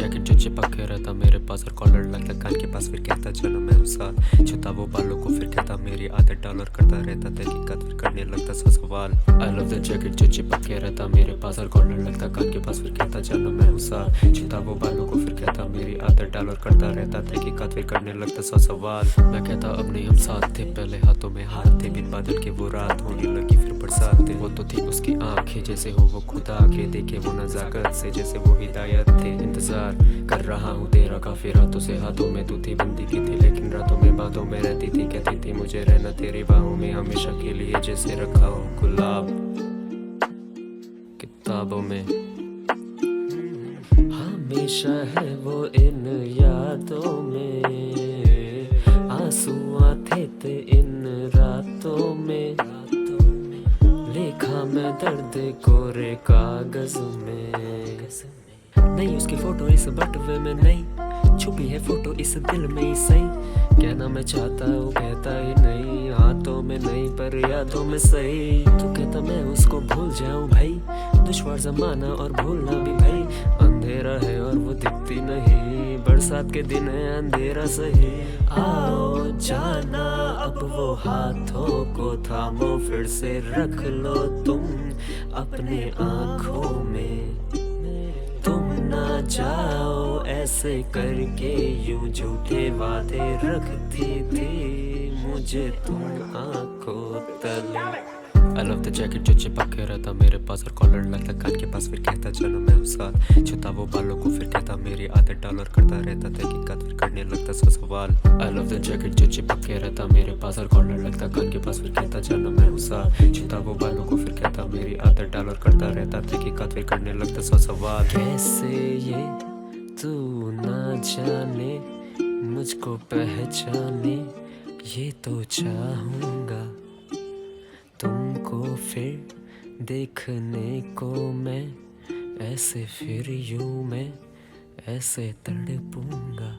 Jacket जो चिपक के रहता मेरे पास और कॉलर लगता कान के पास, फिर कहता चलो मैं हूँ साथ, छुता वो बालों को फिर कहता मेरी आदत डाल और करता रहता तहकीकात, फिर करने लगता सौ सवाल। आई लव द जैकेट जो चिपक के रहता मेरे पास और कॉलर लगता कान के पास, फिर कहता चलो मैं हूँ साथ, छुता वो बालों को फिर कहता मेरी आदत डाल और करता रहता तहकीकात, फिर करने लगता सौ सवाल। मैं कहता अब नहीं हम साथ थे, पहले हाथों में हाथ थे, बिन बादल के वो रात होने लगी फिर बरसात थे, वो तो थी उसकी आंखें जैसे हो वो खुदा के देखे वो नजाकत से जैसे वो हिदायत थे। इंतजार कर रहा हूँ तेरा काफी रातों से, हाथों में तू थी बंदी की थी लेकिन रातों में बातों में रहती थी, कहती थी मुझे रहना तेरी बाहों में हमेशा के लिए, जैसे रखा हूँ गुलाब किताबों में। हमेशा है वो इन यादों में, आंसुआं थे इन रातों में, लिखा मैं दर्द कोरे कागज में। नहीं उसकी फोटो इस बटवे में नहीं, छुपी है फोटो इस दिल में ही सही, कहना मैं चाहता हूँ कहता ही नहीं, हाथों में नहीं पर यादों में सही। तू कहता मैं उसको भूल जाऊं भाई, दुश्वार जमाना और भूलना भी भाई, अंधेरा है और वो दिखती नहीं, बरसात के दिन है अंधेरा सही। आओ जाना अब वो हाथों को थामो, फिर से रख लो तुम अपने आँखों में, तुम ना जाओ ऐसे करके यूं झूठे वादे रखती थी मुझे तुम आंखों तले। I love the jacket जो चिपक के रहता मेरे पास और कॉलर लगता कान के पास, फिर कहता चलो मैं हूँ साथ, छुता वो बालों को फिर कहता मेरी आदत डाल और करता रहता तहकीकात, फिर करने लगता सौ सवाल। I love the jacket जो चिपक के रहता मेरे पास और कॉलर लगता कान के पास, फिर कहता चलो मैं हूँ साथ, छुता वो बालों को फिर कहता मेरी आदत डाल और करता रहता तहकीकात, फिर करने लगता सौ सवाल। कैसे ये तू ना जाने मुझको पहचाने, ये तो चाहूँगा तुमको फिर देखने को मैं, ऐसे फिर यूं मैं ऐसे तड़पूंगा।